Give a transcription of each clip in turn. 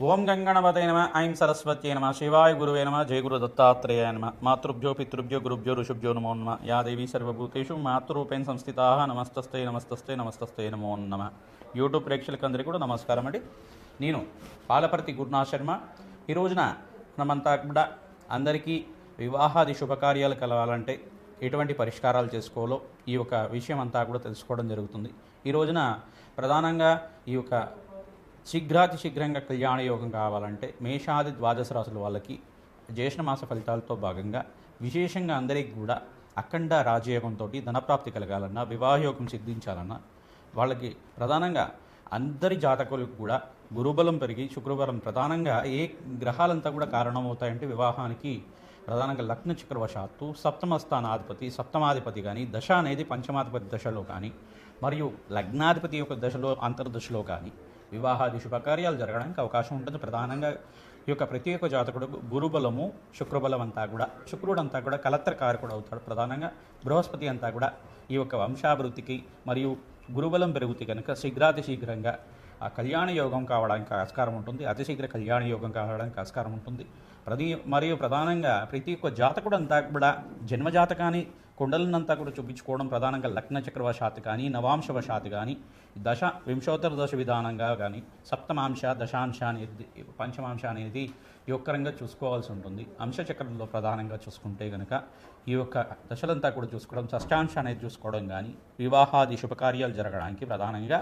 ఓం గంగణపతయ నమ ఐం సరస్వత్యై నమ శివాయ గురువే నమ జయ గురు దత్తాత్రేయాయ నమ మాతృభ్యో పితృభ్యో గురుభ్యో ఋషుభ్యో నమో నమ యా దేవీ సర్వభూతేషు మాతృరూపేణ సంస్థితా నమస్తస్తే నమస్తస్తే నమస్తస్తే నమో నమ. యూట్యూబ్ ప్రేక్షకులందరికీ కూడా నమస్కారం అండి. నేను పాలపర్తి గురునాథ్ శర్మ. ఈ రోజున మనమంతా కూడా అందరికీ వివాహాది శుభకార్యాలు కలవాలంటే ఎటువంటి పరిష్కారాలు చేసుకోవాలో ఈ యొక్క విషయం అంతా కూడా తెలుసుకోవడం జరుగుతుంది. ఈ రోజున ప్రధానంగా ఈ యొక్క శీఘ్రాతి శీఘ్రంగా కళ్యాణ యోగం కావాలంటే మేషాది ద్వాదశ రాశుల వాళ్ళకి జ్యేష్ఠమాస ఫలితాలతో భాగంగా విశేషంగా అందరికీ కూడా అఖండ రాజయోగంతో ధనప్రాప్తి కలగాలన్నా వివాహయోగం సిద్ధించాలన్నా వాళ్ళకి ప్రధానంగా అందరి జాతకులకు కూడా గురుబలం పెరిగి శుక్రబలం ప్రధానంగా ఏ గ్రహాలంతా కూడా కారణమవుతాయంటే వివాహానికి ప్రధానంగా లగ్న చక్రవశాత్తు సప్తమ స్థానాధిపతి సప్తమాధిపతి కానీ దశ అనేది పంచమాధిపతి దశలో కానీ మరియు లగ్నాధిపతి యొక్క దశలో అంతర్దశలో కానీ వివాహాది శుభకార్యాలు జరగడానికి అవకాశం ఉంటుంది. ప్రధానంగా ఈ యొక్క ప్రతి ఒక్క జాతకుడు గురుబలము శుక్రబలం అంతా కూడా శుక్రుడు అంతా కూడా కలత్ర కారకుడు అవుతాడు. ప్రధానంగా బృహస్పతి అంతా కూడా ఈ యొక్క వంశాభివృద్ధికి మరియు గురుబలం పెరుగుతుంది కనుక శీఘ్రాతి శీఘ్రంగా ఆ కళ్యాణ యోగం కావడానికి ఆస్కారం ఉంటుంది. అతి శీఘ్ర కళ్యాణ యోగం కావడానికి ఆస్కారం ఉంటుంది. మరియు ప్రధానంగా ప్రతి ఒక్క జాతకుడు అంతా కూడా జన్మజాతకాన్ని కుండలనంతా కూడా చూపించుకోవడం ప్రధానంగా లగ్న చక్రవశాత్తు కానీ నవాంశవశాత్తు కానీ దశ వింశోత్తర దశ విధానంగా కానీ సప్తమాంశ దశాంశ అనేది పంచమాంశ అనేది యొక్కరంగా చూసుకోవాల్సి ఉంటుంది. అంశచక్రంలో ప్రధానంగా చూసుకుంటే కనుక ఈ యొక్క దశలంతా కూడా చూసుకోవడం షష్టాంశ అనేది చూసుకోవడం కానీ వివాహాది శుభకార్యాలు జరగడానికి ప్రధానంగా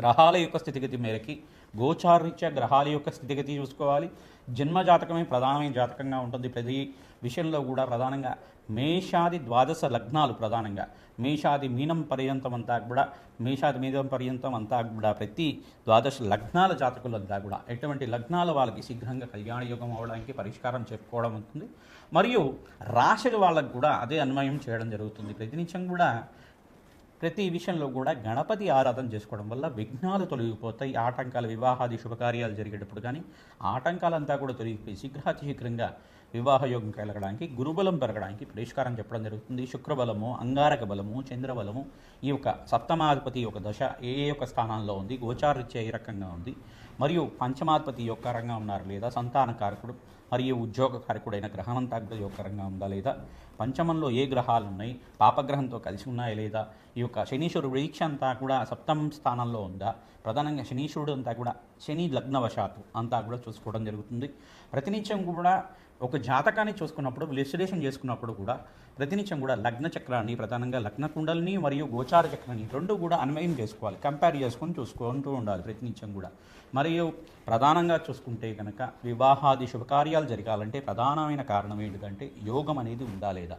గ్రహాల యొక్క స్థితిగతి మేరకి గోచారరీత్యా గ్రహాల యొక్క స్థితిగతి చూసుకోవాలి. జన్మజాతకమే ప్రధానమైన జాతకంగా ఉంటుంది. ప్రతి విషయంలో కూడా ప్రధానంగా మేషాది ద్వాదశ లగ్నాలు ప్రధానంగా మేషాది మీనం పర్యంతం అంతా కూడా మేషాది మీనం పర్యంతం అంతా కూడా ప్రతి ద్వాదశ లగ్నాల జాతకులంతా కూడా ఎటువంటి లగ్నాల వాళ్ళకి శీఘ్రంగా కళ్యాణ యోగం అవ్వడానికి పరిష్కారం చెప్పుకోవడం ఉంటుంది. మరియు రాశుల వాళ్ళకు కూడా అదే అన్వయం చేయడం జరుగుతుంది. ప్రతినిత్యం కూడా ప్రతి విషయంలో కూడా గణపతి ఆరాధన చేసుకోవడం వల్ల విఘ్నాలు తొలగిపోతాయి. ఆటంకాలు వివాహాది శుభకార్యాలు జరిగేటప్పుడు కానీ ఆటంకాలంతా కూడా తొలగిపోయి శీఘ్రాతి శీఘ్రంగా వివాహయోగం కలగడానికి గురుబలం పెరగడానికి పరిష్కారం చెప్పడం జరుగుతుంది. శుక్రబలము అంగారక బలము చంద్రబలము ఈ యొక్క సప్తమాధిపతి యొక్క దశ ఏ యొక్క స్థానాల్లో ఉంది, గోచారరీత్యా ఏ రకంగా ఉంది, మరియు పంచమాధిపతి యొక్క రంగా ఉన్నారు లేదా సంతాన కారకుడు మరియు ఉద్యోగ కారకుడైన గ్రహం అంతా యొక్కరంగా ఉందా లేదా, పంచమంలో ఏ గ్రహాలు ఉన్నాయి, పాపగ్రహంతో కలిసి ఉన్నాయా లేదా, ఈ యొక్క శనీశ్వరుడు వీక్ష అంతా కూడా సప్తమ స్థానంలో ఉందా, ప్రధానంగా శనీశ్వరుడు అంతా కూడా శని లగ్నవశాత్తు అంతా కూడా చూసుకోవడం జరుగుతుంది. ప్రతినిత్యం కూడా ఒక జాతకాన్ని చూసుకున్నప్పుడు విశ్లేషణ చేసుకున్నప్పుడు కూడా ప్రతినిత్యం కూడా లగ్న చక్రాన్ని ప్రధానంగా లగ్న కుండలిని మరియు గోచార చక్రాన్ని రెండు కూడా అన్వయం చేసుకోవాలి, కంపేర్ చేసుకొని చూసుకుంటూ ఉండాలి ప్రతినిత్యం కూడా. మరియు ప్రధానంగా చూసుకుంటే కనుక వివాహాది శుభకార్యాలు జరగాలంటే ప్రధానమైన కారణం ఏంటిదంటే యోగం అనేది ఉందా లేదా.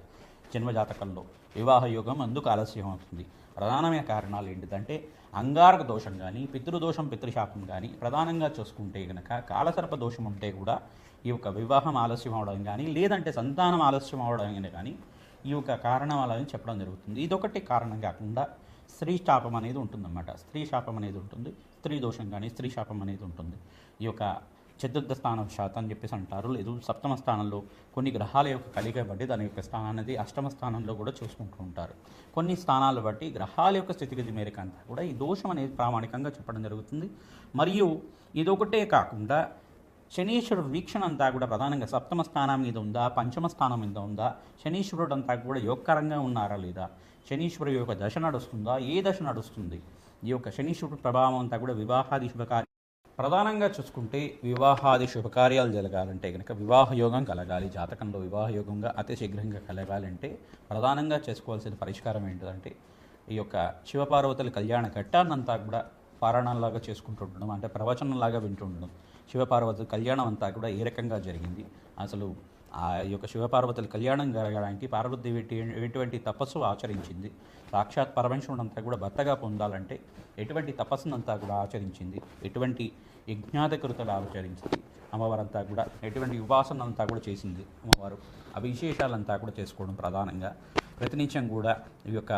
జన్మజాతకంలో వివాహ యోగం అందుకు ఆలస్యం అవుతుంది. ప్రధానమైన కారణాలు ఏంటిదంటే అంగారక దోషం కానీ పితృదోషం పితృశాపం కానీ ప్రధానంగా చూసుకుంటే కనుక కాలసర్ప దోషం ఉంటే కూడా ఈ యొక్క వివాహం ఆలస్యం అవడం కానీ లేదంటే సంతానం ఆలస్యం అవడం కానీ ఈ యొక్క కారణాలని చెప్పడం జరుగుతుంది. ఇదొకటి కారణం కాకుండా స్త్రీ శాపం అనేది ఉంటుందన్నమాట. స్త్రీ శాపం అనేది ఉంటుంది, స్త్రీ దోషం కానీ స్త్రీ శాపం అనేది ఉంటుంది. ఈ యొక్క చతుర్థ స్థానం శాతం అని చెప్పేసి అంటారు. లేదు సప్తమ స్థానంలో కొన్ని గ్రహాల యొక్క కలిగ బట్టి దాని యొక్క స్థానాన్ని అష్టమ స్థానంలో కూడా చూసుకుంటూ ఉంటారు. కొన్ని స్థానాలు బట్టి గ్రహాల యొక్క స్థితిగతి మేరకు అంతా కూడా ఈ దోషం అనేది ప్రామాణికంగా చెప్పడం జరుగుతుంది. మరియు ఇదొకటే కాకుండా శనీశ్వరుడు వీక్షణ అంతా కూడా ప్రధానంగా సప్తమ స్థానం మీద ఉందా, పంచమ స్థానం మీద ఉందా, శనీశ్వరుడు అంతా కూడా యోగకరంగా ఉన్నారా లేదా, శనీశ్వరుడు యొక్క దశ నడుస్తుందా, ఏ దశ నడుస్తుంది, ఈ యొక్క శనీశ్వరుడు ప్రభావం అంతా కూడా వివాహాది శుభకార్యాలు ప్రధానంగా చూసుకుంటే వివాహాది శుభకార్యాలు జరగాలంటే కనుక వివాహ యోగం కలగాలి. జాతకంలో వివాహ యోగంగా అతి శీఘ్రంగా కలగాలంటే ప్రధానంగా చేసుకోవాల్సిన పరిష్కారం ఏంటంటే ఈ యొక్క శివపార్వతుల కళ్యాణ ఘట్టాన్నంతా కూడా పారాయణంలాగా చేసుకుంటుండడం, అంటే ప్రవచనంలాగా వింటుండడం. శివపార్వతుల కళ్యాణం అంతా కూడా ఏ రకంగా జరిగింది, అసలు ఆ యొక్క శివపార్వతుల కళ్యాణం జరగడానికి పార్వతీదేవి ఎటువంటి తపస్సు ఆచరించింది, సాక్షాత్ పరమేశ్వరుడు అంతా కూడా భర్తగా పొందాలంటే ఎటువంటి తపస్సునంతా కూడా ఆచరించింది, ఎటువంటి యజ్ఞాధికృతలు ఆచరించింది అమ్మవారంతా కూడా, ఎటువంటి ఉపాసనంతా కూడా చేసింది అమ్మవారు, ఆ విశేషాలంతా కూడా చేసుకోవడం ప్రధానంగా. ప్రతినిత్యం కూడా ఈ యొక్క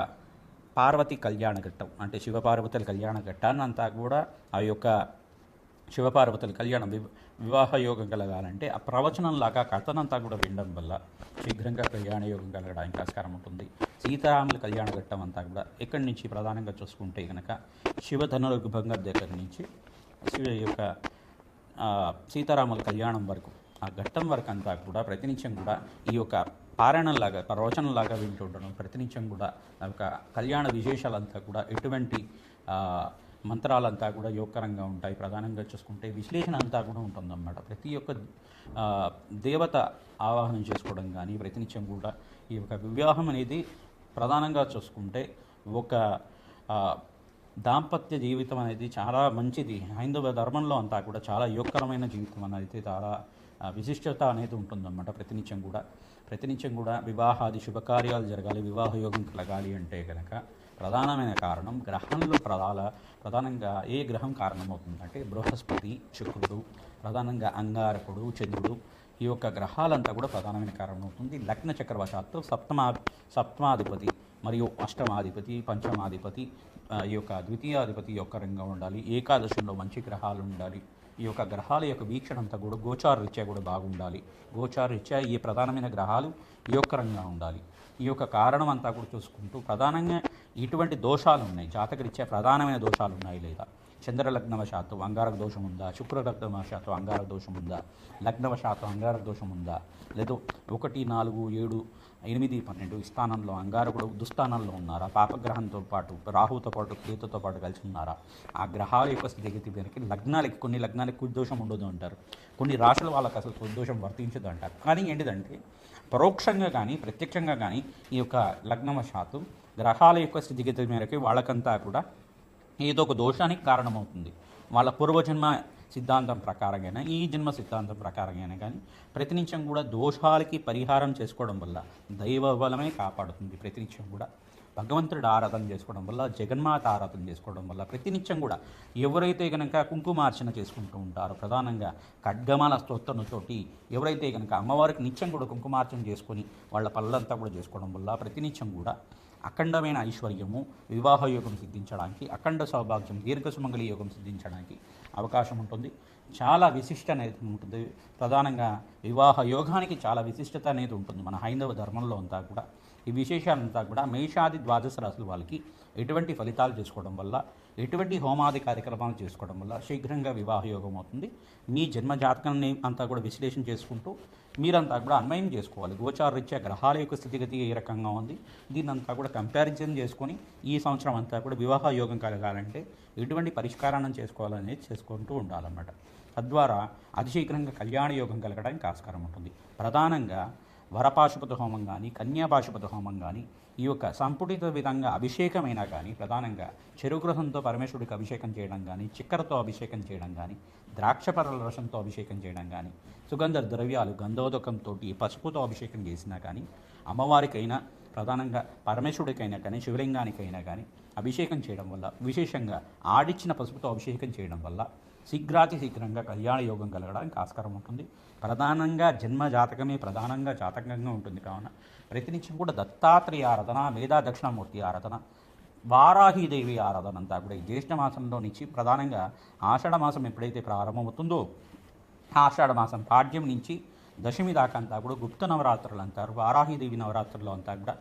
పార్వతి కళ్యాణ ఘట్టం అంటే శివపార్వతుల కళ్యాణ ఘట్టాన్ని అంతా కూడా ఆ యొక్క శివపార్వతుల కళ్యాణం వివాహ యోగం కలగాలంటే ఆ ప్రవచనంలాగా కథనంతా కూడా వినడం వల్ల శీఘ్రంగా కళ్యాణ యోగం కలగడానికి ఆస్కారం ఉంటుంది. సీతారాముల కళ్యాణ ఘట్టం అంతా కూడా ఇక్కడి నుంచి ప్రధానంగా చూసుకుంటే కనుక శివధనుర్భంగ దగ్గర నుంచి శివ యొక్క సీతారాముల కళ్యాణం వరకు, ఆ ఘట్టం వరకు అంతా కూడా ప్రతినిత్యం కూడా ఈ యొక్క పారాయణంలాగా, ప్రవచనంలాగా వింటూ ఉండడం, ప్రతినిత్యం కూడా ఆ యొక్క కళ్యాణ విశేషాలంతా కూడా ఎటువంటి మంత్రాలంతా కూడా యోగకరంగా ఉంటాయి. ప్రధానంగా చూసుకుంటే విశ్లేషణ అంతా కూడా ఉంటుందన్నమాట. ప్రతి ఒక్క దేవత ఆవాహనం చేసుకోవడం కానీ, ప్రతినిత్యం కూడా ఈ యొక్క వివాహం అనేది ప్రధానంగా చూసుకుంటే ఒక దాంపత్య జీవితం అనేది చాలా మంచిది. హైందవ ధర్మంలో అంతా కూడా చాలా యోగకరమైన జీవితం అనేది చాలా విశిష్టత అనేది ఉంటుందన్నమాట. ప్రతినిత్యం కూడా వివాహాది శుభకార్యాలు జరగాలి, వివాహ యోగం కలగాలి అంటే కనుక ప్రధానమైన కారణం గ్రహంలో ప్రధానంగా ఏ గ్రహం కారణమవుతుందంటే బృహస్పతి, శుక్రుడు, ప్రధానంగా అంగారకుడు, చంద్రుడు, ఈ యొక్క గ్రహాలంతా కూడా ప్రధానమైన కారణం అవుతుంది. లగ్న చక్రవశాత్తు సప్తమాధిపతి మరియు అష్టమాధిపతి, పంచమాధిపతి, ఈ యొక్క ద్వితీయాధిపతి యొక్క రంగా ఉండాలి. ఏకాదశంలో మంచి గ్రహాలు ఉండాలి. ఈ యొక్క గ్రహాల యొక్క వీక్షణ అంతా కూడా గోచార రీత్యా కూడా బాగుండాలి. గోచార రీత్యా ఈ ప్రధానమైన గ్రహాలు యోగకరంగా ఉండాలి. ఈ యొక్క కారణం అంతా కూడా చూసుకుంటూ ప్రధానంగా ఇటువంటి దోషాలు ఉన్నాయి, జాతకరీత్యా ప్రధానమైన దోషాలు ఉన్నాయి. లేదా చంద్రలగ్నవశాత్తు అంగారక దోషం ఉందా, శుక్రలగ్నవశాత్తు అంగారక దోషం ఉందా, లగ్నవశాత్తు అంగారక దోషం ఉందా, లేదు 1, 4, 7, 8, 12 స్థానంలో అంగారకుడు దుస్థానంలో ఉన్నారా, పాపగ్రహంతో పాటు రాహుతో పాటు కేతుతో పాటు కలిసి ఉన్నారా, ఆ గ్రహాల యొక్క స్థితిగతి మేరకి కొన్ని లగ్నాలకి కుదోషం ఉండదు అంటారు, కొన్ని రాశుల వాళ్ళకి అసలు కుదోషం వర్తించదు అంటారు. కానీ ఏంటిదంటే పరోక్షంగా కానీ ప్రత్యక్షంగా కానీ ఈ యొక్క లగ్నవశాత్తు గ్రహాల యొక్క స్థితిగతి మేరకి వాళ్ళకంతా కూడా ఏదో ఒక దోషానికి కారణమవుతుంది. వాళ్ళ పూర్వజన్మ సిద్ధాంతం ప్రకారంగానే, ఈ జన్మ సిద్ధాంతం ప్రకారంగానే కానీ ప్రతినిత్యం కూడా దోషాలకి పరిహారం చేసుకోవడం వల్ల దైవ బలమే కాపాడుతుంది. ప్రతినిత్యం కూడా భగవంతుడి ఆరాధన చేసుకోవడం వల్ల, జగన్మాత ఆరాధన చేసుకోవడం వల్ల, ప్రతినిత్యం కూడా ఎవరైతే కనుక కుంకుమార్చన చేసుకుంటూ ఉంటారో, ప్రధానంగా ఖడ్గమాల స్తోత్రంతోటి ఎవరైతే కనుక అమ్మవారికి నిత్యం కూడా కుంకుమార్చన చేసుకొని వాళ్ళ పనులంతా కూడా చేసుకోవడం వల్ల ప్రతినిత్యం కూడా అఖండమైన ఐశ్వర్యము, వివాహ యోగం సిద్ధించడానికి, అఖండ సౌభాగ్యం, దీర్ఘసుమంగళి యోగం సిద్ధించడానికి అవకాశం ఉంటుంది. చాలా విశిష్ట అనేది ఉంటుంది. ప్రధానంగా వివాహ యోగానికి చాలా విశిష్టత అనేది ఉంటుంది మన హైందవ ధర్మంలో అంతా కూడా. ఈ విశేషాలంతా కూడా మేషాది ద్వాదశ రాశుల వాళ్ళకి ఎటువంటి ఫలితాలు చేసుకోవడం వల్ల, ఎటువంటి హోమాది కార్యక్రమాలు చేసుకోవడం వల్ల శీఘ్రంగా వివాహ యోగం అవుతుంది. మీ జన్మ జాతకాన్ని అంతా కూడా విశ్లేషణ చేసుకుంటూ మీరంతా కూడా అన్వయం చేసుకోవాలి. గోచార రీత్యా గ్రహాల యొక్క స్థితిగతి ఏ రకంగా ఉంది, దీన్నంతా కూడా కంపారిజన్ చేసుకొని ఈ సంవత్సరం అంతా కూడా వివాహ యోగం కలగాలంటే ఎటువంటి పరిష్కారాన్ని చేసుకోవాలనేది చేసుకుంటూ ఉండాలన్నమాట. తద్వారా అతిశీఘ్రంగా కళ్యాణ యోగం కలగడానికి ఆస్కారం ఉంటుంది. ప్రధానంగా వరపాశుపత హోమం కానీ, కన్యాపాశుపత హోమం కానీ, ఈ యొక్క సంపుటిత విధంగా అభిషేకమైనా కానీ, ప్రధానంగా చెరుగ్రహంతో పరమేశ్వరుడికి అభిషేకం చేయడం కానీ, చక్కెరతో అభిషేకం చేయడం కానీ, ద్రాక్షపరల రసంతో అభిషేకం చేయడం కానీ, సుగంధ ద్రవ్యాలు గంధోదకంతో పసుపుతో అభిషేకం చేసినా కానీ, అమ్మవారికైనా ప్రధానంగా పరమేశ్వరుడికైనా కానీ, శివలింగానికైనా కానీ అభిషేకం చేయడం వల్ల, విశేషంగా ఆడిచ్చిన పసుపుతో అభిషేకం చేయడం వల్ల శీఘ్రంగా కళ్యాణ యోగం కలగడానికి ఆస్కారం ఉంటుంది. ప్రధానంగా జన్మ జాతకమే ప్రధానంగా జాతకంగా ఉంటుంది. కావున ప్రతినిత్యం కూడా దత్తాత్రేయ ఆరాధన, మేధా దక్షిణామూర్తి ఆరాధన, వారాహీదేవి ఆరాధన అంతా కూడా ఈ జ్యేష్ఠ మాసంలో నుంచి ప్రధానంగా ఆషాఢ మాసం ఎప్పుడైతే ప్రారంభమవుతుందో ఆషాఢ మాసం పాడ్యం నుంచి దశమి దాకా అంతా కూడా గుప్త నవరాత్రులు అంటారు. వారాహీదేవి నవరాత్రుల్లో అంతా కూడా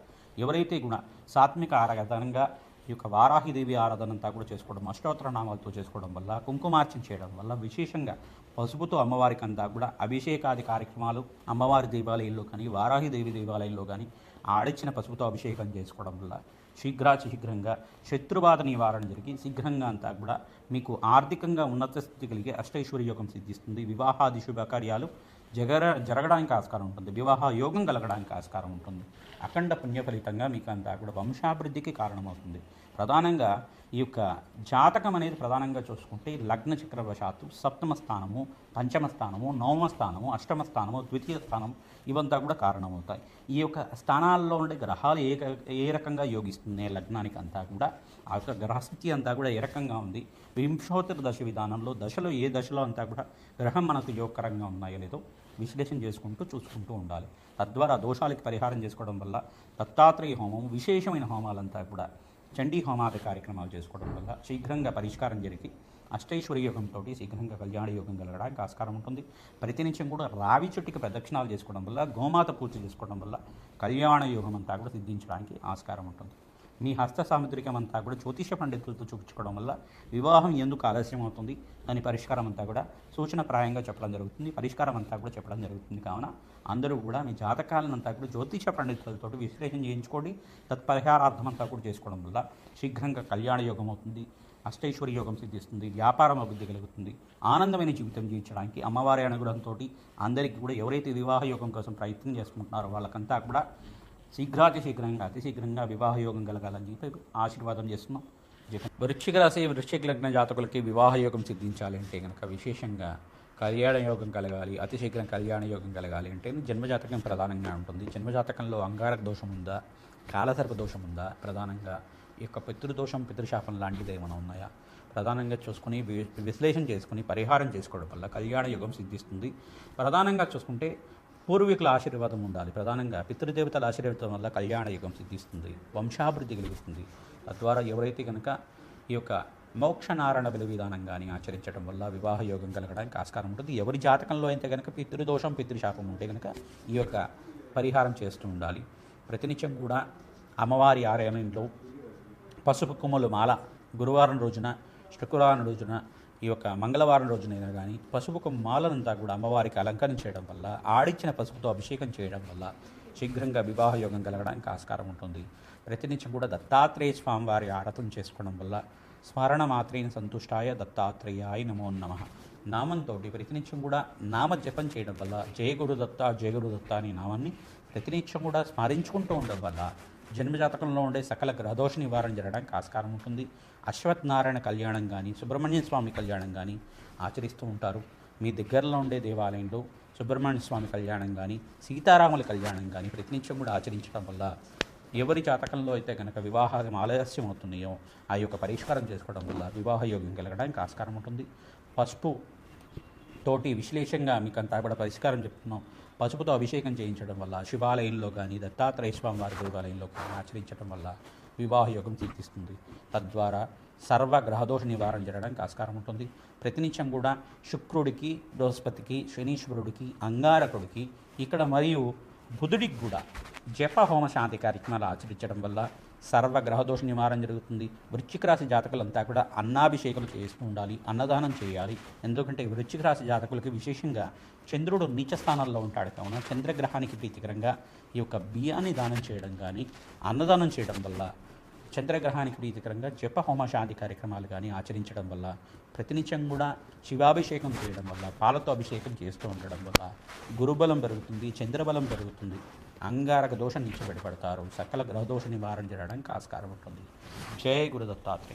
ఎవరైతే కూడా సాత్విక ఆరాధనంగా ఈ యొక్క వారాహిదేవి ఆరాధన అంతా కూడా చేసుకోవడం, అష్టోత్తర నామాలతో చేసుకోవడం వల్ల, కుంకుమార్చన చేయడం వల్ల, విశేషంగా పసుపుతో అమ్మవారికి అంతా కూడా అభిషేకాది కార్యక్రమాలు అమ్మవారి దేవాలయంలో కానీ, వారాహిదేవి దేవాలయంలో కానీ ఆడిచ్చిన పసుపుతో అభిషేకం చేసుకోవడం వల్ల శీఘ్రంగా శత్రుబాధ నివారణ జరిగి శీఘ్రంగా అంతా కూడా మీకు ఆర్థికంగా ఉన్నత స్థితి కలిగే అష్టైశ్వర్య యోగం సిద్ధిస్తుంది. వివాహాది శుభకార్యాలు జరగడానికి ఆస్కారం ఉంటుంది. వివాహ యోగం కలగడానికి ఆస్కారం ఉంటుంది. అఖండ పుణ్య ఫలితంగా మీకు అంతా కూడా వంశాభివృద్ధికి కారణమవుతుంది. ప్రధానంగా ఈ యొక్క జాతకం అనేది ప్రధానంగా చూసుకుంటే లగ్న చక్రవశాత్తు సప్తమ స్థానము, పంచమ స్థానము, నవమ స్థానము, అష్టమ స్థానము, ద్వితీయ స్థానం ఇవంతా కూడా కారణమవుతాయి. ఈ యొక్క స్థానాల్లో ఉండే గ్రహాలు ఏ రకంగా యోగిస్తున్నాయి లగ్నానికి అంతా కూడా, ఆ యొక్క గ్రహస్థితి అంతా కూడా ఏ రకంగా ఉంది, వింశోత్తర దశ విధానంలో దశలో ఏ దశలో అంతా కూడా గ్రహం మనకు యోగకరంగా ఉన్నాయో లేదో విశ్లేషణ చూసుకుంటూ ఉండాలి. తద్వారా దోషాలకి పరిహారం చేసుకోవడం వల్ల దత్తాత్రేయ హోమం, విశేషమైన హోమాలంతా కూడా చండీ హోమాది కార్యక్రమాలు చేసుకోవడం వల్ల శీఘ్రంగా పరిష్కారం జరిగి అష్టైశ్వర్య యోగంతో శీఘ్రంగా కళ్యాణ యోగం కలగడానికి ఆస్కారం ఉంటుంది. ప్రతినిత్యం కూడా రావి చెట్టుకి ప్రదక్షిణాలు చేసుకోవడం వల్ల, గోమాత పూజ చేసుకోవడం వల్ల కళ్యాణ యోగం అంతా కూడా సిద్ధించడానికి ఆస్కారం ఉంటుంది. మీ హస్త సాముద్రికం అంతా కూడా జ్యోతిష పండితులతో చూపించుకోవడం వల్ల వివాహం ఎందుకు ఆలస్యం అవుతుంది దాని పరిష్కారం అంతా కూడా సూచనప్రాయంగా చెప్పడం జరుగుతుంది, పరిష్కారం అంతా కూడా చెప్పడం జరుగుతుంది. కావున అందరూ కూడా మీ జాతకాలనంతా కూడా జ్యోతిష పండితులతో విశ్లేషణ చేయించుకోండి. తత్పరిహారార్థం అంతా కూడా చేసుకోవడం వల్ల శీఘ్రంగా కళ్యాణ యోగం అవుతుంది, అష్టైశ్వర్య యోగం సిద్ధిస్తుంది, వ్యాపారం అభివృద్ధి కలుగుతుంది, ఆనందమైన జీవితం జీవించడానికి అమ్మవారి అనుగ్రహంతో అందరికీ కూడా ఎవరైతే వివాహ యోగం కోసం ప్రయత్నం చేసుకుంటున్నారో వాళ్ళకంతా కూడా అతి శీఘ్రంగా వివాహ యోగం కలగాలని చెప్పి ఆశీర్వాదం చేస్తున్నాం. వృశ్చిక రాశి వృశ్చిక లగ్న జాతకులకి వివాహ యోగం సిద్ధించాలి అంటే కనుక విశేషంగా కళ్యాణ యోగం కలగాలి, అతి శీఘ్రం కళ్యాణ యోగం కలగాలి అంటే జన్మజాతకం ప్రధానంగా ఉంటుంది. జన్మజాతకంలో అంగారక దోషం ఉందా, కాలసర్ప దోషం ఉందా, ప్రధానంగా ఈ యొక్క పితృదోషం పితృశాపం లాంటిది ఏమైనా ఉన్నాయా ప్రధానంగా చూసుకుని విశ్లేషణ చేసుకుని పరిహారం చేసుకోవడం వల్ల కళ్యాణ యోగం సిద్ధిస్తుంది. ప్రధానంగా చూసుకుంటే పూర్వీకుల ఆశీర్వాదం ఉండాలి. ప్రధానంగా పితృదేవతల ఆశీర్వాదం వల్ల కళ్యాణ యుగం సిద్ధిస్తుంది, వంశాభివృద్ధి కలుగుతుంది. తద్వారా ఎవరైతే కనుక ఈ యొక్క మోక్షనారాయణ బలి విధానం కానీ ఆచరించడం వల్ల వివాహ యోగం కలగడానికి ఆస్కారం ఉంటుంది. ఎవరి జాతకంలో అయితే కనుక పితృదోషం పితృశాపం ఉంటే కనుక ఈ యొక్క పరిహారం చేస్తూ ఉండాలి. ప్రతినిత్యం కూడా అమ్మవారి ఆలయంలో పసుపు కొమ్మలు మాల గురువారం రోజున, శుక్రవారం రోజున, ఈ యొక్క మంగళవారం రోజునైనా కానీ పసుపు కొమ్మ మాలనంతా కూడా అమ్మవారికి అలంకరించడం వల్ల, ఆడిచ్చిన పసుపుతో అభిషేకం చేయడం వల్ల శీఘ్రంగా వివాహ యోగం కలగడానికి ఆస్కారం ఉంటుంది. ప్రతినిత్యం కూడా దత్తాత్రేయ స్వామివారి ఆరాధన చేసుకోవడం వల్ల స్మరణ మాత్రేన సంతుష్టాయ దత్తాత్రేయాయ నమో నమః నామంతో ప్రతినిత్యం కూడా నామ జపం చేయడం వల్ల జయ గురుదత్త జయ గురుదత్త అనే నామాన్ని ప్రతినిత్యం కూడా స్మరించుకుంటూ ఉండడం వల్ల జన్మజాతకంలో ఉండే సకల గ్రహదోష నివారణ జరగడానికి ఆస్కారం ఉంటుంది. అశ్వత్థనారాయణ కళ్యాణం కానీ, సుబ్రహ్మణ్య స్వామి కళ్యాణం కానీ ఆచరిస్తూ ఉంటారు. మీ దగ్గరలో ఉండే దేవాలయంలో సుబ్రహ్మణ్య స్వామి కళ్యాణం కానీ, సీతారాముల కళ్యాణం కానీ ప్రతినిత్యం కూడా ఆచరించడం వల్ల ఎవరి జాతకంలో అయితే కనుక వివాహం ఆలస్యం అవుతున్నాయో ఆ యొక్క పరిష్కారం చేసుకోవడం వల్ల వివాహ యోగం కలగడానికి ఆస్కారం ఉంటుంది. పసుపు తోటి విశ్లేషంగా మీకు అంతా కూడా పరిష్కారం చెప్తున్నాం. పసుపుతో అభిషేకం చేయించడం వల్ల శివాలయంలో కానీ, దత్తాత్రేయ స్వామి వారి దేవాలయంలో కానీ ఆచరించడం వల్ల వివాహ యోగం సిద్ధిస్తుంది. తద్వారా సర్వ గ్రహదోష నివారణ జరగడానికి ఆస్కారం ఉంటుంది. ప్రతినిత్యం కూడా శుక్రుడికి, బృహస్పతికి, శనీశ్వరుడికి, అంగారకుడికి ఇక్కడ మరియు బుధుడికి కూడా జప హోమ శాంతి కార్యక్రమాలు ఆచరించడం వల్ల సర్వ గ్రహదోష నివారణ జరుగుతుంది. వృశ్చిక రాశి జాతకులంతా కూడా అన్నాభిషేకాలు చేస్తూ ఉండాలి, అన్నదానం చేయాలి. ఎందుకంటే వృశ్చిక రాశి జాతకులకి విశేషంగా చంద్రుడు నీచ స్థానాల్లో ఉంటాడు కావున చంద్రగ్రహానికి ప్రీతికరంగా ఈ యొక్క బియ్యాన్ని దానం చేయడం కానీ, అన్నదానం చేయడం వల్ల చంద్రగ్రహానికి ప్రీతికరంగా జప హోమ శాంతి కార్యక్రమాలు కానీ ఆచరించడం వల్ల ప్రతినిత్యం కూడా శివాభిషేకం చేయడం వల్ల, పాలతో అభిషేకం చేస్తూ ఉండడం వల్ల గురుబలం పెరుగుతుంది, చంద్రబలం పెరుగుతుంది, అంగారక దోషం నుంచి బయటపడతారు, సకల గ్రహదోష నివారణ జరగడానికి ఆస్కారం ఉంటుంది. జయ గురు దత్తాత్రేయ.